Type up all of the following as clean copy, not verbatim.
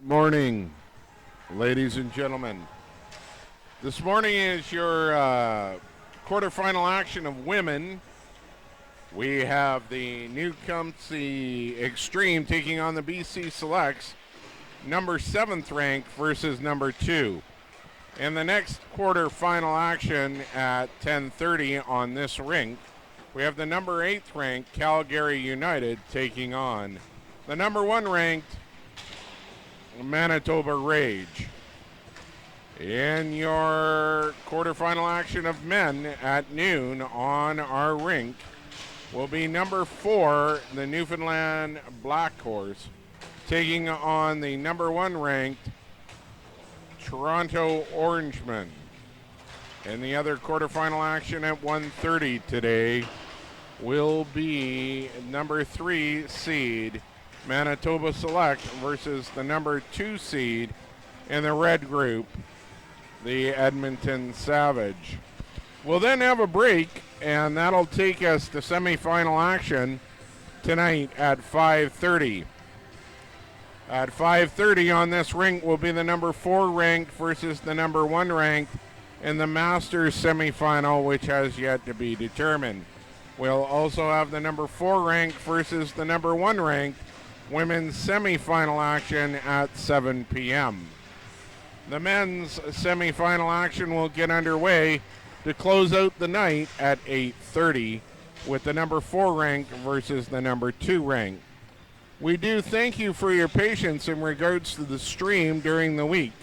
morning, ladies and gentlemen. This morning is your quarterfinal action of women. We have the Newcomsey Xtreme taking on the BC Selects, number 7th ranked versus number 2. In the next quarterfinal action at 10:30 on this rink, we have the number 8th ranked Calgary United taking on the number 1 ranked Manitoba Rage. In your quarterfinal action of men at noon on our rink will be number 4, the Newfoundland Black Horse, taking on the number 1 ranked Toronto Orangemen. And the other quarterfinal action at 1:30 today will be number 3 seed Manitoba Select versus the number 2 seed in the red group, the Edmonton Savage. We'll then have a break, and that'll take us to semifinal action tonight at 5:30. At 5:30 on this rink will be the number 4 ranked versus the number 1 ranked in the Masters semifinal, which has yet to be determined. We'll also have the number 4 ranked versus the number 1 ranked women's semifinal action at 7 p.m. The men's semifinal action will get underway to close out the night at 8:30 with the number 4 ranked versus the number 2 ranked. We do thank you for your patience in regards to the stream during the week.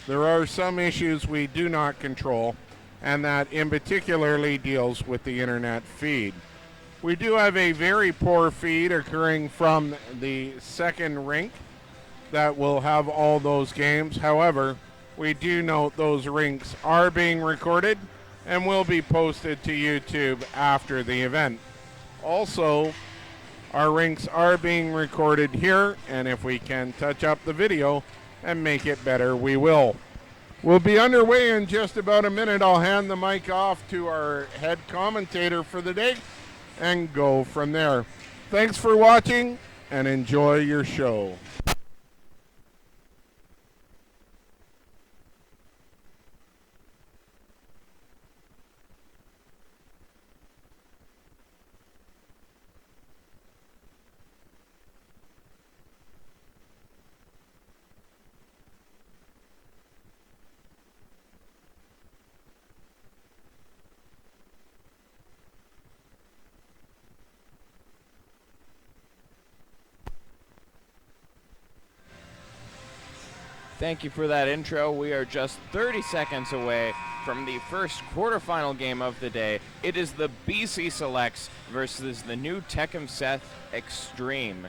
There are some issues we do not control, and that in particularly deals with the internet feed. We do have a very poor feed occurring from the second rink that will have all those games. However, we do note those rinks are being recorded and will be posted to YouTube after the event. Also, our rinks are being recorded here, and if we can touch up the video and make it better, we will. We'll be underway in just about a minute. I'll hand the mic off to our head commentator for the day and go from there. Thanks for watching and enjoy your show. Thank you for that intro. We are just 30 seconds away from the first quarterfinal game of the day. It is the BC Selects versus the new Tecumseth Xtreme.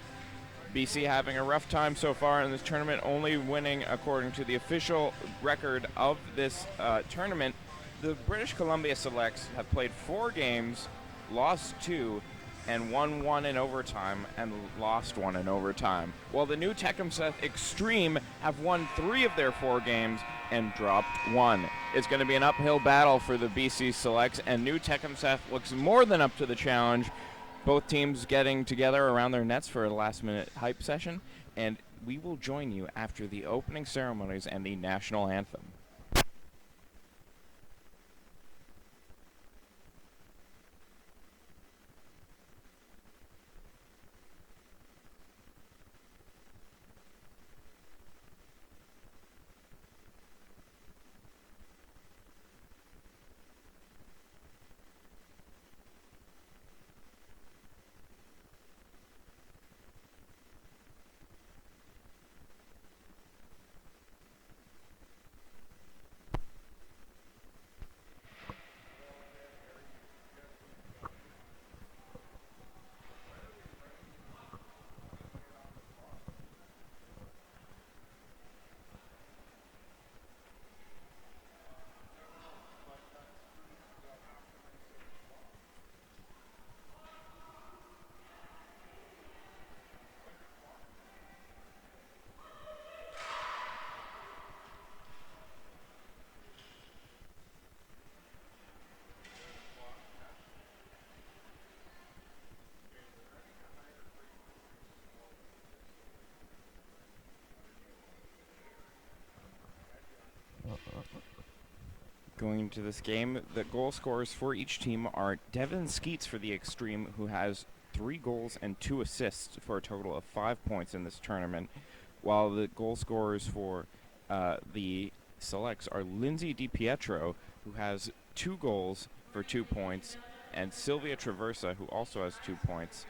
BC having a rough time so far in this tournament, only winning according to the official record of this tournament. The British Columbia Selects have played 4 games, lost 2, and won 1 in overtime and lost 1 in overtime, while the new Tecumseth Xtreme have won 3 of their 4 games and dropped 1. It's going to be an uphill battle for the BC Selects, and new Tecumseth looks more than up to the challenge. Both teams getting together around their nets for a last-minute hype session, and we will join you after the opening ceremonies and the national anthem. Going into this game, the goal scorers for each team are Devin Skeets for the Xtreme, who has 3 goals and 2 assists for a total of 5 points in this tournament, while the goal scorers for the Selects are Lindsay DiPietro, who has 2 goals for 2 points, and Sylvia Traversa, who also has 2 points.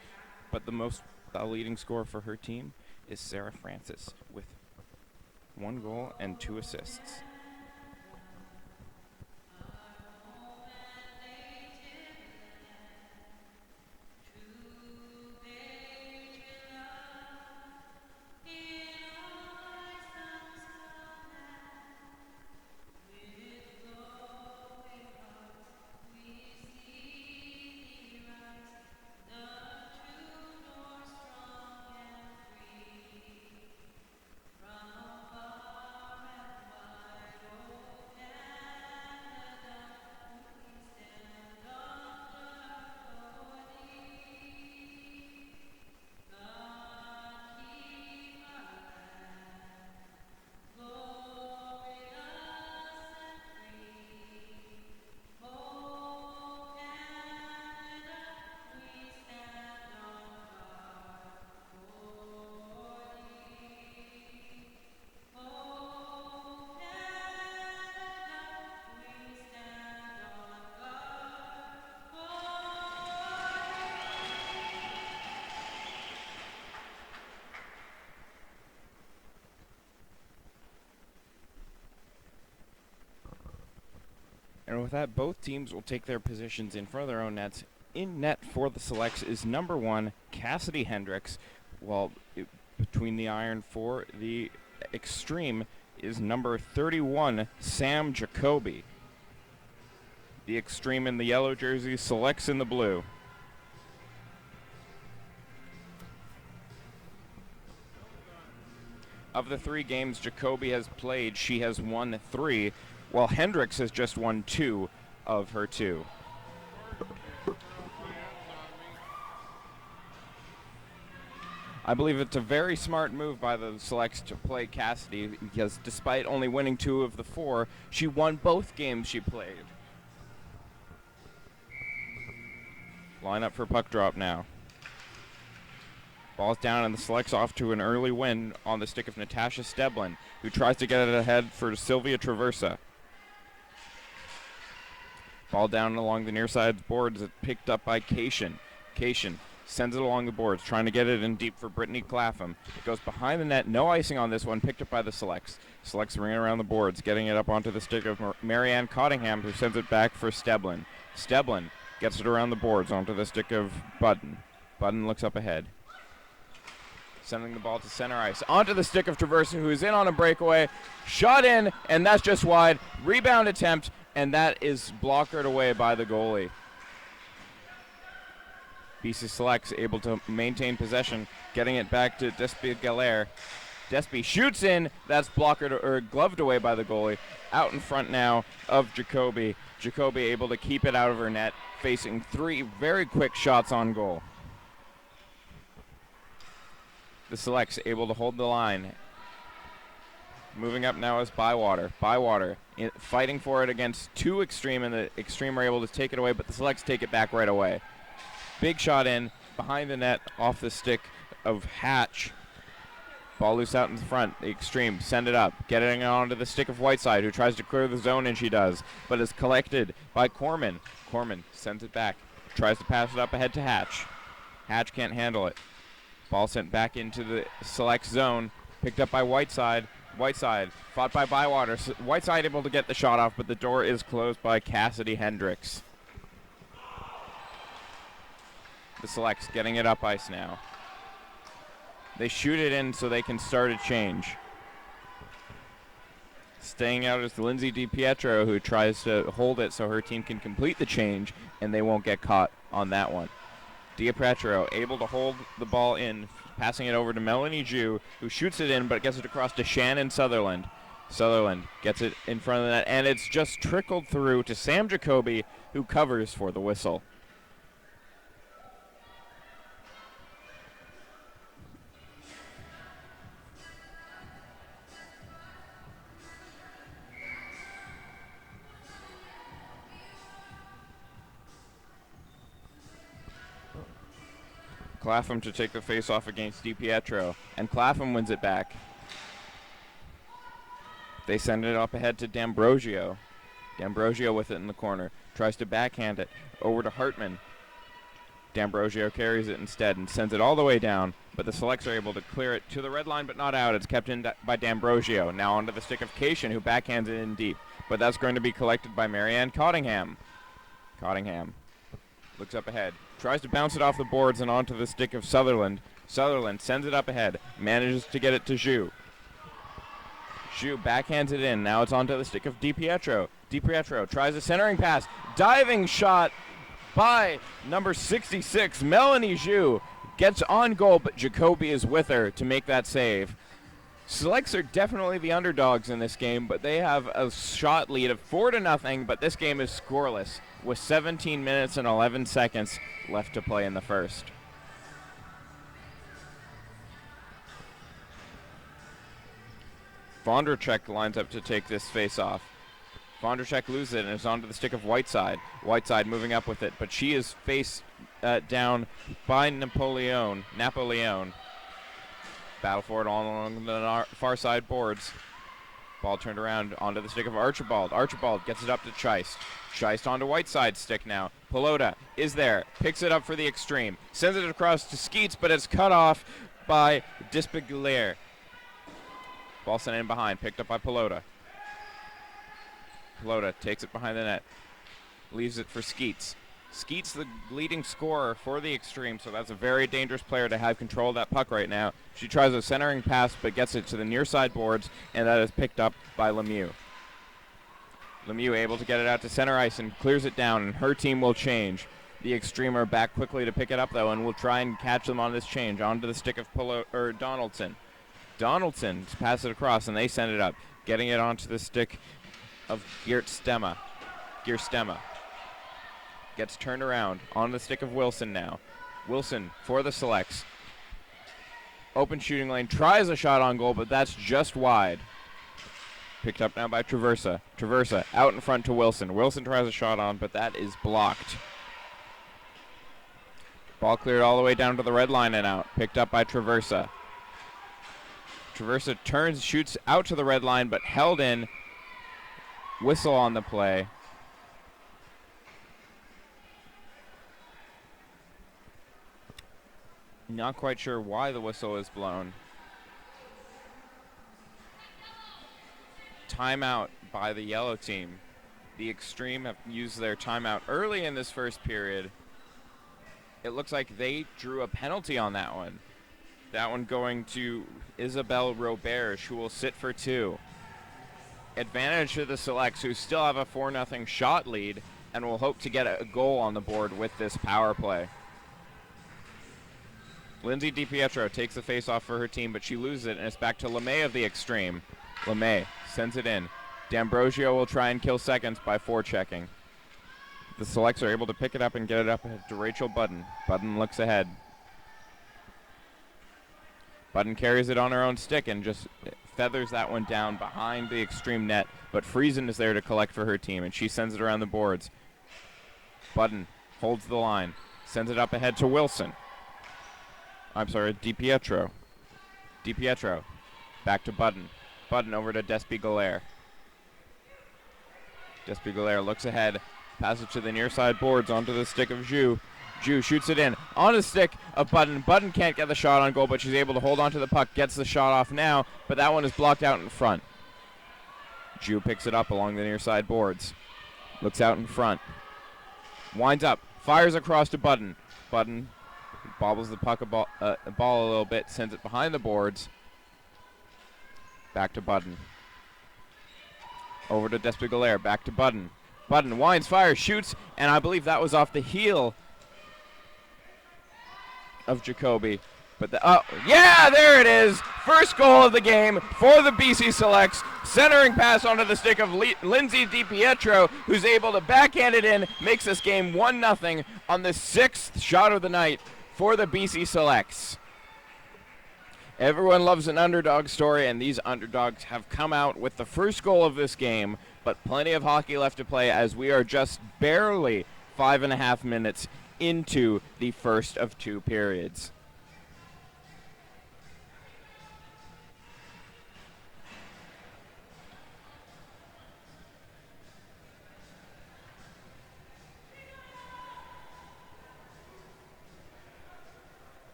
But the leading scorer for her team is Sarah Francis with 1 goal and 2 assists. And with that, both teams will take their positions in front of their own nets. In net for the Selects is number 1, Cassidy Hendricks, while between the iron for the Xtreme is number 31, Sam Jacoby. The Xtreme in the yellow jersey, Selects in the blue. Of the 3 games Jacoby has played, she has won 3, while Hendricks has just won 2 of her 2. I believe it's a very smart move by the Selects to play Cassidy, because despite only winning 2 of the 4, she won both games she played. Line up for puck drop now. Ball's down, and the Selects off to an early win on the stick of Natasha Steblin, who tries to get it ahead for Sylvia Traversa. Ball down along the near side boards, picked up by Cation. Cation sends it along the boards, trying to get it in deep for Brittany Clapham. It goes behind the net, no icing on this one, picked up by the Selects. Selects ring it around the boards, getting it up onto the stick of Marianne Cottingham, who sends it back for Steblin. Steblin gets it around the boards onto the stick of Budden. Budden looks up ahead, sending the ball to center ice. Onto the stick of Traversa, who is in on a breakaway. Shot in, and that's just wide. Rebound attempt, and that is blockered away by the goalie. BC Selects able to maintain possession, getting it back to Despy Galère. Despy shoots in, that's gloved away by the goalie. Out in front now of Jacoby. Jacoby able to keep it out of her net, facing 3 very quick shots on goal. The Selects able to hold the line. Moving up now is Bywater. Bywater fighting for it against 2 Xtreme, and the Xtreme are able to take it away, but the Selects take it back right away. Big shot in, behind the net, off the stick of Hatch. Ball loose out in front. The Xtreme send it up, getting it onto the stick of Whiteside, who tries to clear the zone, and she does, but is collected by Corman. Corman sends it back, tries to pass it up ahead to Hatch. Hatch can't handle it. Ball sent back into the Select zone, picked up by Whiteside. Whiteside fought by Bywater. Whiteside able to get the shot off, but the door is closed by Cassidy Hendricks. The Selects getting it up ice now. They shoot it in so they can start a change. Staying out is Lindsay DiPietro, who tries to hold it so her team can complete the change, and they won't get caught on that one. DiPietro able to hold the ball in, passing it over to Melanie Ju, who shoots it in but gets it across to Shannon Sutherland. Sutherland gets it in front of the net, and it's just trickled through to Sam Jacoby, who covers for the whistle. Clapham to take the face-off against DiPietro, and Clapham wins it back. They send it up ahead to D'Ambrosio. D'Ambrosio with it in the corner. Tries to backhand it over to Hartman. D'Ambrosio carries it instead and sends it all the way down, but the Selects are able to clear it to the red line, but not out. It's kept in by D'Ambrosio. Now onto the stick of Cation, who backhands it in deep, but that's going to be collected by Marianne Cottingham. Cottingham looks up ahead, tries to bounce it off the boards and onto the stick of Sutherland. Sutherland sends it up ahead, manages to get it to Zhu. Zhu backhands it in. Now it's onto the stick of DiPietro. DiPietro tries a centering pass. Diving shot by number 66, Melanie Zhu. Gets on goal, but Jacoby is with her to make that save. Selects are definitely the underdogs in this game, but they have a shot lead of 4-0, but this game is scoreless with 17 minutes and 11 seconds left to play in the first. Vondracek lines up to take this face-off. Vondracek loses it and is onto the stick of Whiteside. Whiteside moving up with it, but she is face down by Napoleon. Battle for it all along the far side boards. Ball turned around onto the stick of Archibald. Archibald gets it up to Scheist. Scheist onto Whiteside's stick now. Pelota is there, picks it up for the Xtreme, sends it across to Skeets, but it's cut off by Dispigliere. Ball sent in behind, picked up by Pelota. Pelota takes it behind the net, leaves it for Skeets. Skeets the leading scorer for the Xtreme, so that's a very dangerous player to have control of that puck right now. She tries a centering pass, but gets it to the near side boards, and that is picked up by Lemieux. Lemieux able to get it out to center ice and clears it down, and her team will change. The Xtreme are back quickly to pick it up, though, and will try and catch them on this change. Onto the stick of Donaldson. Donaldson pass it across, and they send it up, getting it onto the stick of Geerstema. Gets turned around on the stick of Wilson now. Wilson for the Selects. Open shooting lane, tries a shot on goal, but that's just wide. Picked up now by Traversa. Traversa out in front to Wilson. Wilson tries a shot on, but that is blocked. Ball cleared all the way down to the red line and out. Picked up by Traversa. Traversa turns, shoots out to the red line, but held in. Whistle on the play. Not quite sure why the whistle is blown. Timeout by the yellow team. The Xtreme have used their timeout early in this first period. It looks like they drew a penalty on that one. That one going to Isabelle Roberge, who will sit for 2. Advantage to the Selects, who still have a 4-0 shot lead and will hope to get a goal on the board with this power play. Lindsay DiPietro takes the face-off for her team, but she loses it, and it's back to LeMay of the Xtreme. LeMay sends it in. D'Ambrosio will try and kill seconds by forechecking. The Selects are able to pick it up and get it up to Rachel Budden. Budden looks ahead. Budden carries it on her own stick and just feathers that one down behind the Xtreme net, but Friesen is there to collect for her team, and she sends it around the boards. Budden holds the line, sends it up ahead to Wilson. DiPietro. DiPietro. Back to Budden. Budden over to Despigliere. Despigliere looks ahead. Passes to the near side boards onto the stick of Zhu. Zhu shoots it in. On the stick of Budden. Budden can't get the shot on goal, but she's able to hold on to the puck. Gets the shot off now, but that one is blocked out in front. Zhu picks it up along the near side boards. Looks out in front. Winds up. Fires across to Budden. Budden bobbles the puck ball a little bit, sends it behind the boards. Back to Budden. Over to Despigliere, back to Budden. Budden winds, fires, shoots, and I believe that was off the heel of Jacoby. But there it is! First goal of the game for the BC Selects. Centering pass onto the stick of Lindsay DiPietro, who's able to backhand it in, makes this game 1-0 on the 6th shot of the night for the BC Selects. Everyone loves an underdog story, and these underdogs have come out with the first goal of this game, but plenty of hockey left to play as we are just barely 5.5 minutes into the first of 2 periods.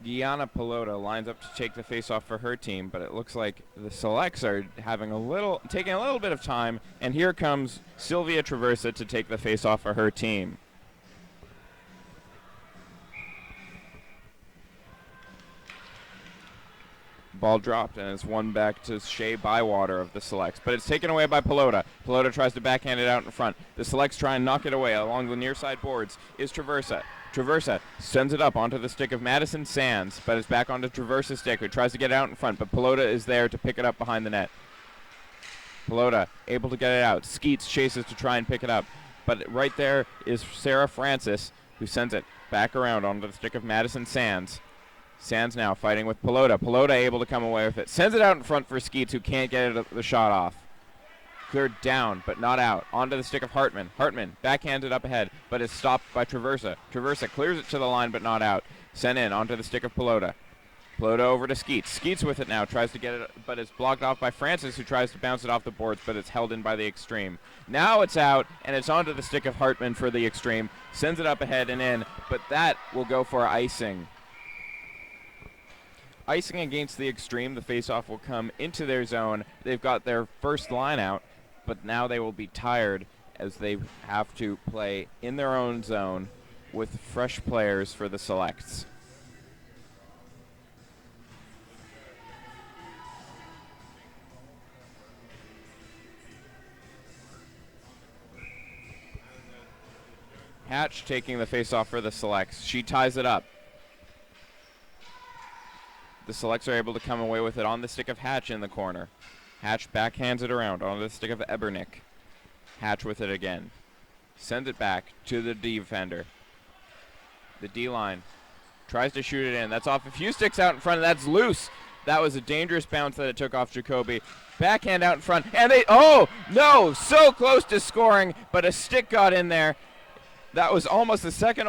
Gianna Pelota lines up to take the face-off for her team, but it looks like the Selects are taking a little bit of time, and here comes Sylvia Traversa to take the face-off for her team. Ball dropped, and it's won back to Shea Bywater of the Selects, but it's taken away by Pelota. Pelota tries to backhand it out in front. The Selects try and knock it away. Along the near side boards is Traversa. Traversa sends it up onto the stick of Madison Sands, but it's back onto Traversa's stick, who tries to get it out in front, but Pelota is there to pick it up behind the net. Pelota able to get it out. Skeets chases to try and pick it up, but right there is Sarah Francis, who sends it back around onto the stick of Madison Sands. Sands now fighting with Pelota. Pelota able to come away with it. Sends it out in front for Skeets, who can't get the shot off. Cleared down, but not out. Onto the stick of Hartman. Hartman backhanded up ahead, but is stopped by Traversa. Traversa clears it to the line, but not out. Sent in onto the stick of Pelota. Pelota over to Skeets. Skeets with it now. Tries to get it, but it's blocked off by Francis, who tries to bounce it off the boards, but it's held in by the Xtreme. Now it's out, and it's onto the stick of Hartman for the Xtreme. Sends it up ahead and in, but that will go for icing. Icing against the Xtreme. The faceoff will come into their zone. They've got their first line out, but now they will be tired as they have to play in their own zone with fresh players for the Selects. Hatch taking the faceoff for the Selects. She ties it up. The Selects are able to come away with it on the stick of Hatch in the corner. Hatch backhands it around on the stick of Ebernick. Hatch with it again. Sends it back to the defender. The D-line tries to shoot it in. That's off a few sticks out in front, and that's loose. That was a dangerous bounce that it took off Jacoby. Backhand out in front, and oh, no, so close to scoring, but a stick got in there. That was almost the second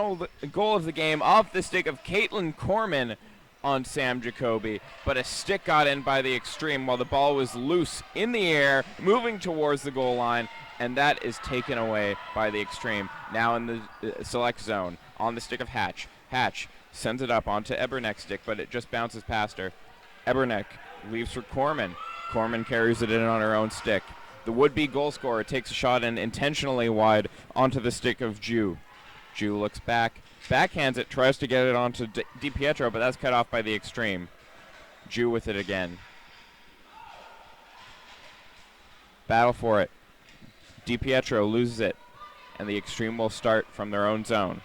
goal of the game off the stick of Caitlin Corman on Sam Jacoby, but a stick got in by the Xtreme while the ball was loose in the air, moving towards the goal line, and that is taken away by the Xtreme. Now in the select zone, on the stick of Hatch. Hatch sends it up onto Eberneck's stick, but it just bounces past her. Eberneck leaves for Corman. Corman carries it in on her own stick. The would-be goal scorer takes a shot in intentionally wide onto the stick of Jew. Jew looks back. Backhands it, tries to get it onto DiPietro, but that's cut off by the Xtreme. Jew with it again. Battle for it. DiPietro loses it, and the Xtreme will start from their own zone.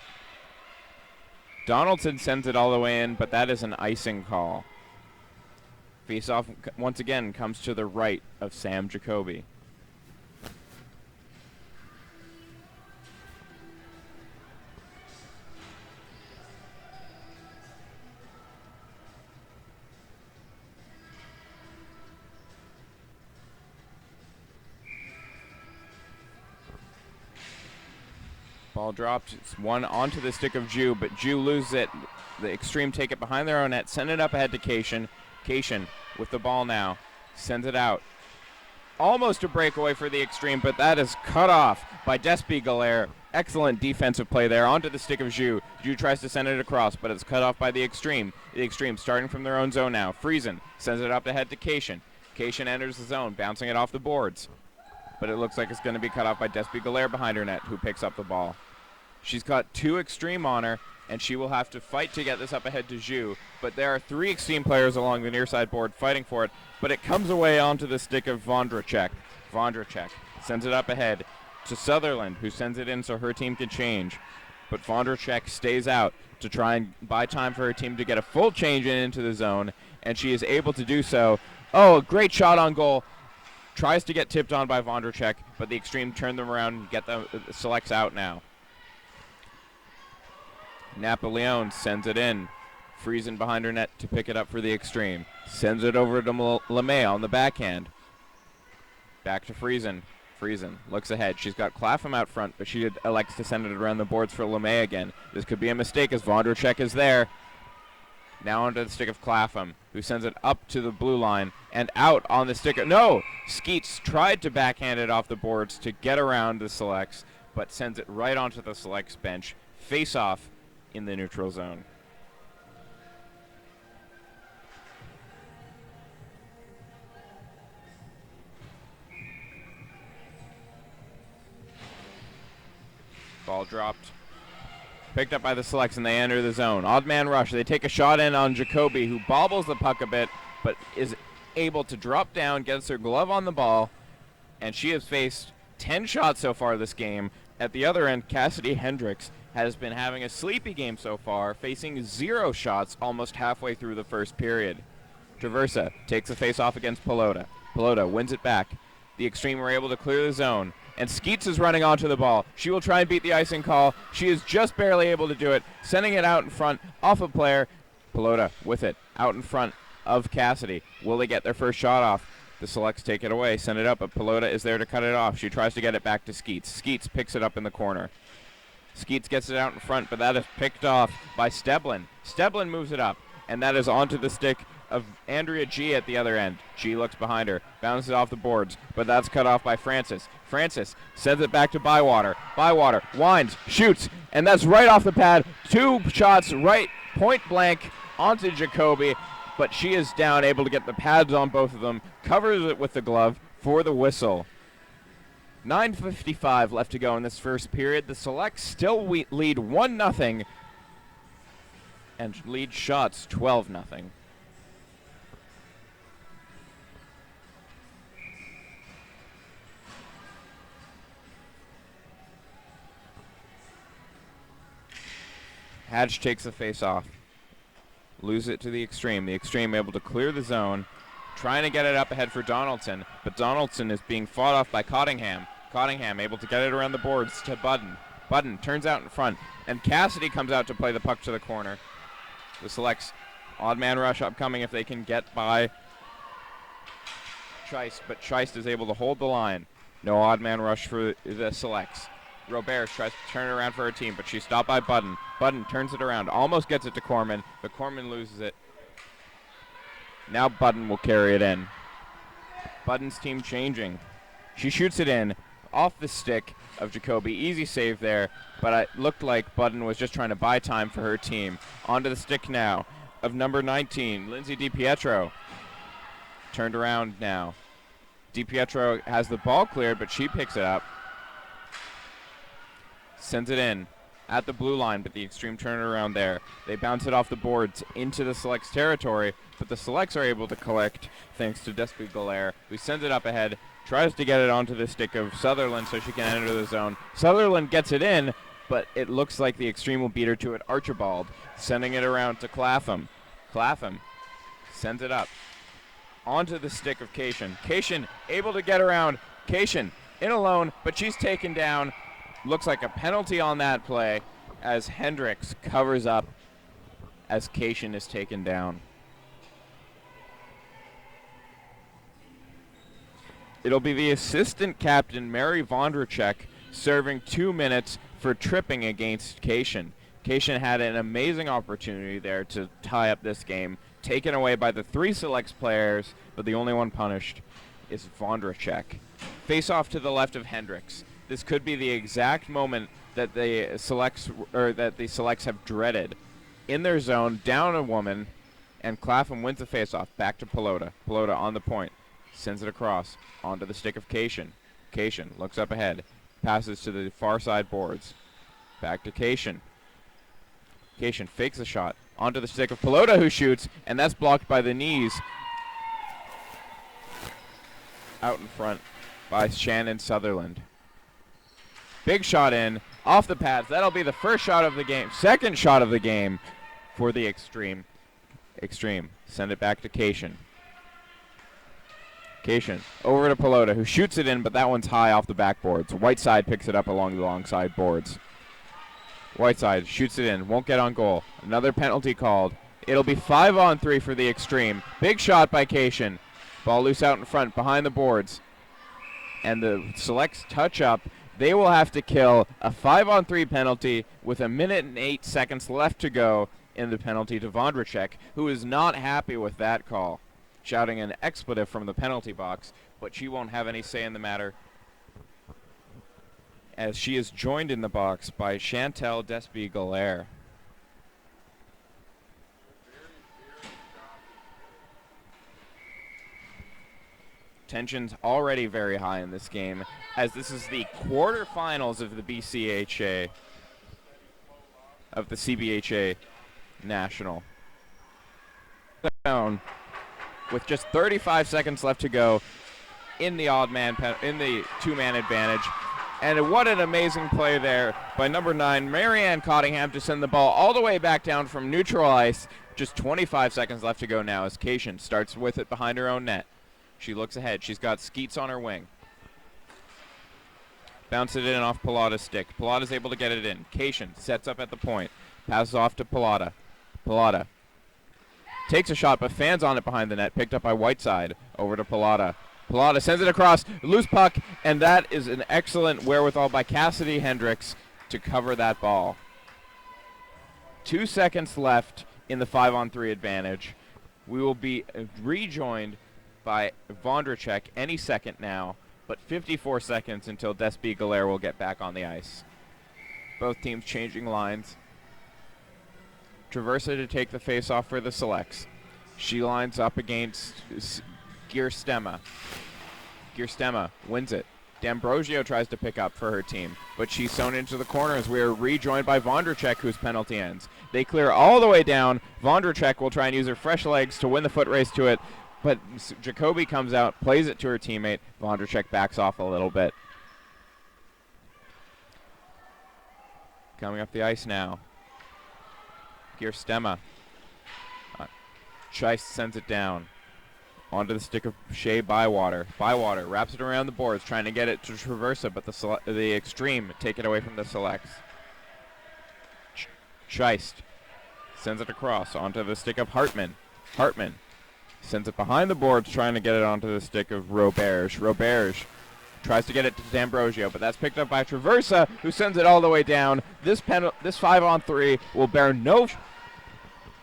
Donaldson sends it all the way in, but that is an icing call. Face-off once again comes to the right of Sam Jacoby. Ball dropped. It's one onto the stick of Jew, but Jew loses it. The Xtreme take it behind their own net, send it up ahead to Cation. Cation with the ball now. Sends it out. Almost a breakaway for the Xtreme, but that is cut off by Despy Galaire. Excellent defensive play there onto the stick of Jew. Jew tries to send it across, but it's cut off by the Xtreme. The Xtreme starting from their own zone now. Friesen sends it up ahead to Cation. Cation enters the zone, bouncing it off the boards. But it looks like it's going to be cut off by Despy Galaire behind her net, who picks up the ball. She's got two Xtreme on her, and she will have to fight to get this up ahead to Zhu. But there are three Xtreme players along the near side board fighting for it, but it comes away onto the stick of Vondracek. Vondracek sends it up ahead to Sutherland, who sends it in so her team can change. But Vondracek stays out to try and buy time for her team to get a full change into the zone, and she is able to do so. Oh, a great shot on goal. Tries to get tipped on by Vondracek, but the Xtreme turn them around and get the Selects out now. Napoleon sends it in. Friesen behind her net to pick it up for the Xtreme. Sends it over to LeMay on the backhand. Back to Friesen. Friesen looks ahead. She's got Clapham out front, but she elects to send it around the boards for LeMay again. This could be a mistake as Vondracek is there. Now onto the stick of Clapham, who sends it up to the blue line and out on the stick. No! Skeets tried to backhand it off the boards to get around the Selects, but sends it right onto the Selects bench. Face off in the neutral zone. Ball dropped. Picked up by the Selects, and they enter the zone. Odd man rush. They take a shot in on Jacoby, who bobbles the puck a bit, but is able to drop down, gets her glove on the ball, and she has faced 10 shots so far this game. At the other end, Cassidy Hendricks has been having a sleepy game so far, facing 0 shots almost halfway through the first period. Traversa takes the face-off against Pelota. Pelota wins it back. The Xtreme were able to clear the zone, and Skeets is running onto the ball. She will try and beat the icing call. She is just barely able to do it, sending it out in front, off a player. Pelota with it, out in front of Cassidy. Will they get their first shot off? The Selects take it away, send it up, but Pelota is there to cut it off. She tries to get it back to Skeets. Skeets picks it up in the corner. Skeets gets it out in front, but that is picked off by Steblin. Steblin moves it up, and that is onto the stick of Andrea G at the other end. G looks behind her, bounces off the boards, but that's cut off by Francis. Francis sends it back to Bywater. Bywater winds, shoots, and that's right off the pad. 2 shots right point blank onto Jacoby, but she is down, able to get the pads on both of them, covers it with the glove for the whistle. 9:55 left to go in this first period. The Selects still lead 1-0 and lead shots 12-0. Hatch takes the face off. Lose it to the Xtreme. The Xtreme able to clear the zone, trying to get it up ahead for Donaldson, but Donaldson is being fought off by Cottingham. Cottingham able to get it around the boards to Budden. Budden turns out in front, and Cassidy comes out to play the puck to the corner. The Selects odd man rush upcoming if they can get by Scheist, but Scheist is able to hold the line. No odd man rush for the Selects. Robert tries to turn it around for her team, but she's stopped by Budden. Budden turns it around, almost gets it to Corman, but Corman loses it. Now Budden will carry it in. Budden's team changing. She shoots it in off the stick of Jacoby. Easy save there, but it looked like Budden was just trying to buy time for her team. Onto the stick now of number 19, Lindsay DiPietro. Turned around now. DiPietro has the ball cleared, but she picks it up. Sends it in at the blue line, but the Xtreme turn it around there. They bounce it off the boards into the Selects territory, but the Selects are able to collect thanks to Despy Golaire, who sends it up ahead, tries to get it onto the stick of Sutherland so she can enter the zone. Sutherland gets it in, but it looks like the Xtreme will beat her to it. Archibald sending it around to Clapham. Clapham sends it up onto the stick of Cation. Cation able to get around. Cation in alone, but she's taken down. Looks like a penalty on that play as Hendricks covers up as Cation is taken down. It'll be the assistant captain, Mary Vondracek, serving 2 minutes for tripping against Cation. Cation had an amazing opportunity there to tie up this game, taken away by the 3 Selects players, but the only one punished is Vondracek. Face off to the left of Hendricks. This could be the exact moment that the Selects have dreaded. In their zone, down a woman, and Clapham wins the faceoff. Back to Pelota. Pelota on the point. Sends it across onto the stick of Cation. Cation looks up ahead. Passes to the far side boards. Back to Cation. Cation fakes a shot onto the stick of Pelota, who shoots, and that's blocked by the knees out in front by Shannon Sutherland. Big shot in, off the pads. That'll be the first shot of the game, second shot of the game for the Xtreme. Xtreme, send it back to Cation. Cation, over to Pelota, who shoots it in, but that one's high off the backboards. Whiteside picks it up along the long side boards. Whiteside shoots it in, won't get on goal. Another penalty called. It'll be 5-on-3 for the Xtreme. Big shot by Cation. Ball loose out in front, behind the boards. And the Selects touch up. They will have to kill a 5-on-3 penalty with 1 minute and 8 seconds left to go in the penalty to Vondracek, who is not happy with that call, shouting an expletive from the penalty box, but she won't have any say in the matter as she is joined in the box by Chantel Despy Golaire. Tension's already very high in this game, as this is the quarterfinals of the BCHA, of the CBHA National. Down with just 35 seconds left to go in the in the two-man advantage. And what an amazing play there by number 9, Marianne Cottingham, to send the ball all the way back down from neutral ice. Just 25 seconds left to go now as Cation starts with it behind her own net. She looks ahead. She's got Skeets on her wing. Bounce it in off Pilata's stick. Pilata's able to get it in. Cation sets up at the point. Passes off to Pilata. Pilata takes a shot, but fans on it behind the net. Picked up by Whiteside. Over to Pilata. Pilata sends it across. Loose puck, and that is an excellent wherewithal by Cassidy Hendricks to cover that ball. 2 seconds left in the 5-on-3 advantage. We will be rejoined by Vondracek any second now, but 54 seconds until Despi Galaire will get back on the ice. Both teams changing lines. Traversa to take the face-off for the Selects. She lines up against Gierstema. Gierstema wins it. D'Ambrosio tries to pick up for her team, but she's sewn into the corner as we are rejoined by Vondracek, whose penalty ends. They clear all the way down. Vondracek will try and use her fresh legs to win the foot race to it, but Jacoby comes out, plays it to her teammate. Vondracek backs off a little bit. Coming up the ice now. Gierstema. Scheist sends it down. Onto the stick of Shea Bywater. Bywater wraps it around the boards, trying to get it to Traversa, but the Xtreme take it away from the Selects. Scheist sends it across onto the stick of Hartman. Hartman sends it behind the boards, trying to get it onto the stick of Roberge. Roberge tries to get it to D'Ambrosio, but that's picked up by Traversa, who sends it all the way down. This 5-on-3 will bear no...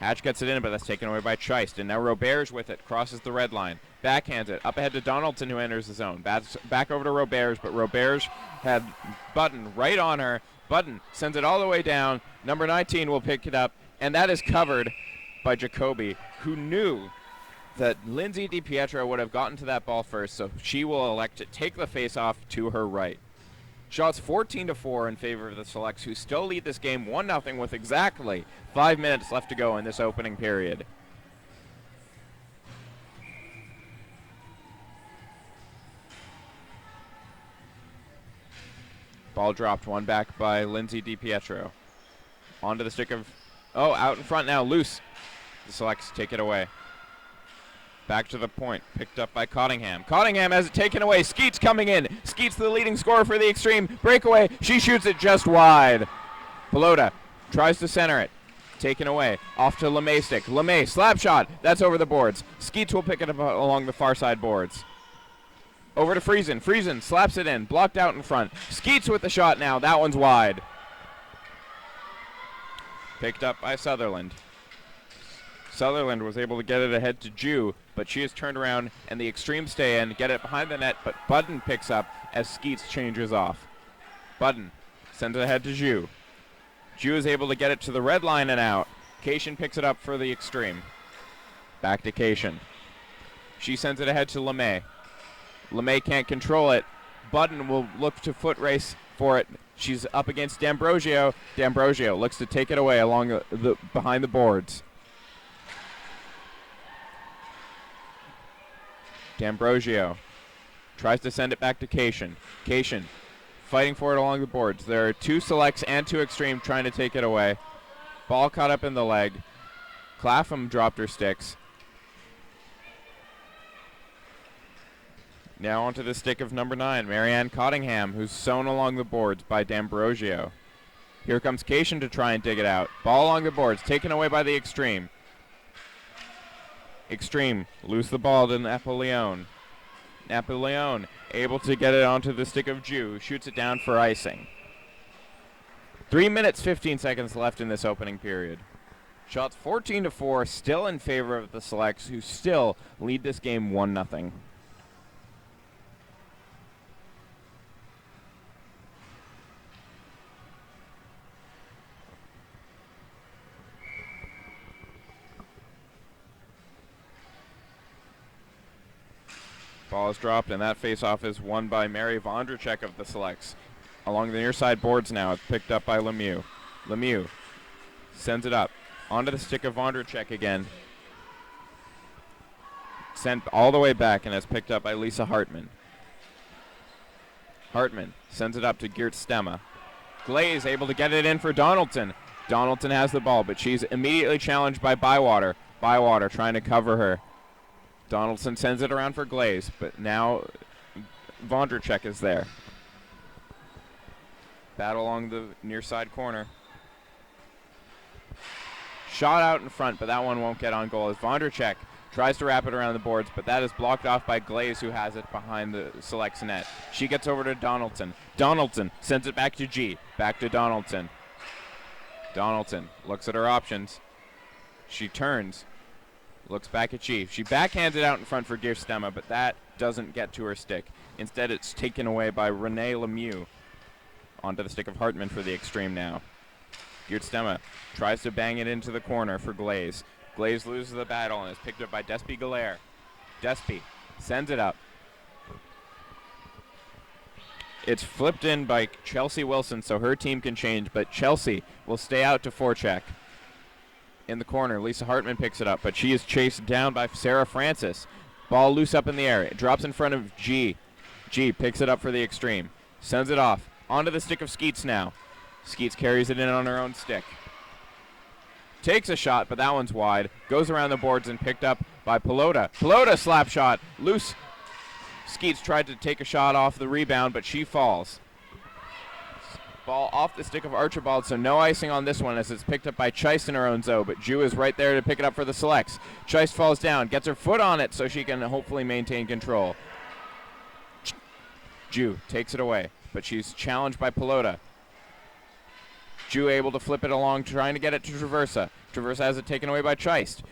Hatch gets it in, but that's taken away by Scheist. And now Roberge with it, crosses the red line. Backhands it, up ahead to Donaldson, who enters the zone. Back over to Roberge, but Roberge had Button right on her. Button sends it all the way down. Number 19 will pick it up, and that is covered by Jacoby, who knew that Lindsay DiPietro would have gotten to that ball first, so she will elect to take the face-off to her right. Shots 14-4 in favor of the Selects, who still lead this game 1-0 with exactly 5 minutes left to go in this opening period. Ball dropped, one back by Lindsay DiPietro. Onto the stick of... Oh, out in front now, loose. The Selects take it away. Back to the point, picked up by Cottingham. Cottingham has it taken away. Skeets coming in. Skeets the leading scorer for the Xtreme. Breakaway. She shoots it just wide. Pelota tries to center it. Taken away. Off to LeMay stick. LeMay, slap shot. That's over the boards. Skeets will pick it up along the far side boards. Over to Friesen. Friesen slaps it in. Blocked out in front. Skeets with the shot now. That one's wide. Picked up by Sutherland. Sutherland was able to get it ahead to Jew, but she is turned around, and the Xtreme stay in, get it behind the net, but Budden picks up as Skeets changes off. Budden sends it ahead to Jew. Jew is able to get it to the red line and out. Cation picks it up for the Xtreme. Back to Cation. She sends it ahead to LeMay. LeMay can't control it. Budden will look to foot race for it. She's up against D'Ambrosio. D'Ambrosio looks to take it away along the behind the boards. D'Ambrosio tries to send it back to Cation. Cation fighting for it along the boards. There are 2 Selects and 2 Xtreme trying to take it away. Ball caught up in the leg. Clapham dropped her sticks. Now onto the stick of number 9, Marianne Cottingham, who's sewn along the boards by D'Ambrosio. Here comes Cation to try and dig it out. Ball along the boards, taken away by the Xtreme. Xtreme lose the ball to Napoleon. Napoleon able to get it onto the stick of Jew, shoots it down for icing. 3 minutes, 15 seconds left in this opening period. Shots 14-4, still in favor of the Selects, who still lead this game 1-0. Ball is dropped, and that face-off is won by Mary Vondracek of the Selects. Along the near side boards now, it's picked up by Lemieux. Lemieux sends it up. Onto the stick of Vondracek again. Sent all the way back, and it's picked up by Lisa Hartman. Hartman sends it up to Geert Stemma. Glaze able to get it in for Donaldson. Donaldson has the ball, but she's immediately challenged by Bywater. Bywater trying to cover her. Donaldson sends it around for Glaze, but now Vondracek is there. Battle along the near side corner. Shot out in front, but that one won't get on goal as Vondracek tries to wrap it around the boards, but that is blocked off by Glaze, who has it behind the Selects net. She gets over to Donaldson. Donaldson sends it back to G. Back to Donaldson. Donaldson looks at her options. She turns. Looks back at G. She backhands it out in front for Geert Stemma, but that doesn't get to her stick. Instead, it's taken away by Renee Lemieux. Onto the stick of Hartman for the Xtreme now. Geert Stemma tries to bang it into the corner for Glaze. Glaze loses the battle and is picked up by Despy Galaire. Despy sends it up. It's flipped in by Chelsea Wilson, so her team can change, but Chelsea will stay out to forecheck. In the corner, Lisa Hartman picks it up, but she is chased down by Sarah Francis. Ball loose up in the air. It drops in front of G. G picks it up for the Xtreme. Sends it off. Onto the stick of Skeets now. Skeets carries it in on her own stick. Takes a shot, but that one's wide. Goes around the boards and picked up by Pelota. Pelota slap shot. Loose. Skeets tried to take a shot off the rebound, but she falls. Ball off the stick of Archibald, so no icing on this one as it's picked up by Chice in her own zone, but Ju is right there to pick it up for the Selects. Chice falls down, gets her foot on it so she can hopefully maintain control. Ju takes it away, but she's challenged by Pelota. Ju able to flip it along, trying to get it to Traversa. Traversa has it taken away by Chice.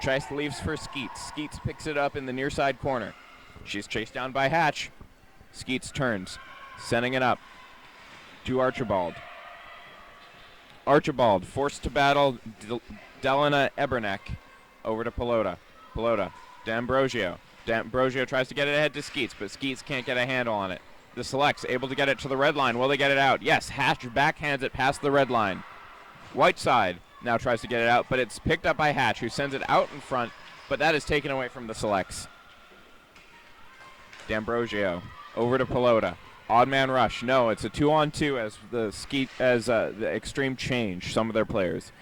Chice leaves for Skeets. Skeets picks it up in the near side corner. She's chased down by Hatch. Skeets turns, sending it up to Archibald. Archibald forced to battle Delena Eberneck over to Pelota. Pelota, D'Ambrosio. D'Ambrosio tries to get it ahead to Skeets, but Skeets can't get a handle on it. The Selects able to get it to the red line. Will they get it out? Yes, Hatch backhands it past the red line. Whiteside now tries to get it out, but it's picked up by Hatch, who sends it out in front, but that is taken away from the Selects. D'Ambrosio over to Pelota. Odd man rush. No, it's a 2-on-2 as the Xtreme change some of their players.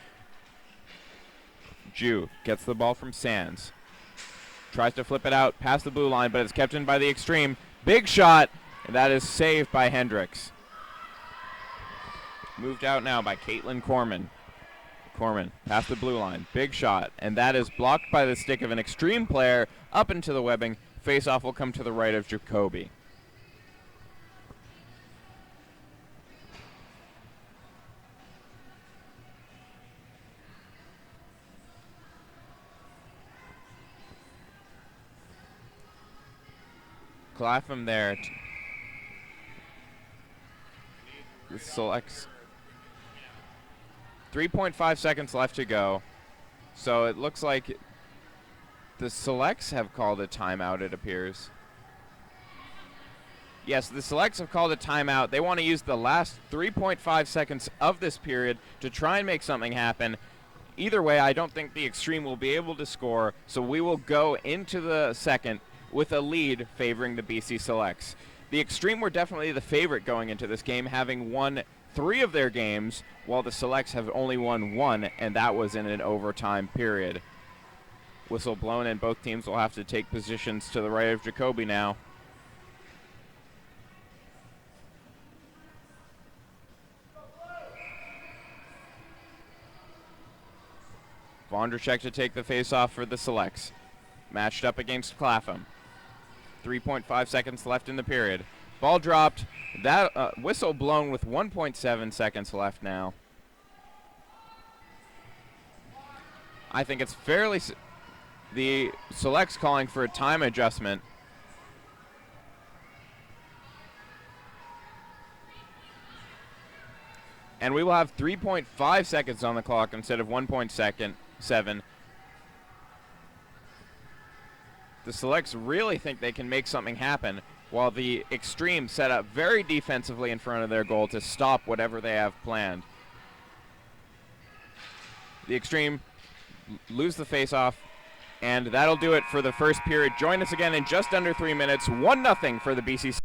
Ju gets the ball from Sands. Tries to flip it out past the blue line, but it's kept in by the Xtreme. Big shot, and that is saved by Hendricks. Moved out now by Caitlin Corman. Corman past the blue line. Big shot, and that is blocked by the stick of an Xtreme player up into the webbing. Face-off will come to the right of Jacoby. Clapham there. The Selects. 3.5 seconds left to go. So it looks like the Selects have called a timeout, it appears. Yes, the Selects have called a timeout. They want to use the last 3.5 seconds of this period to try and make something happen. Either way, I don't think the Xtreme will be able to score, so we will go into the second with a lead favoring the BC Selects. The Xtreme were definitely the favorite going into this game, having won 3 of their games, while the Selects have only won 1, and that was in an overtime period. Whistle blown, and both teams will have to take positions to the right of Jacoby now. Vondracek to take the face-off for the Selects. Matched up against Clapham. 3.5 seconds left in the period. Ball dropped. That whistle blown with 1.7 seconds left now. I think it's fairly... The Selects calling for a time adjustment. And we will have 3.5 seconds on the clock instead of 1.7. The Selects really think they can make something happen, while the Xtreme set up very defensively in front of their goal to stop whatever they have planned. The Xtreme lose the face-off, and that'll do it for the first period. Join us again in just under 3 minutes. 1-0 for the BC.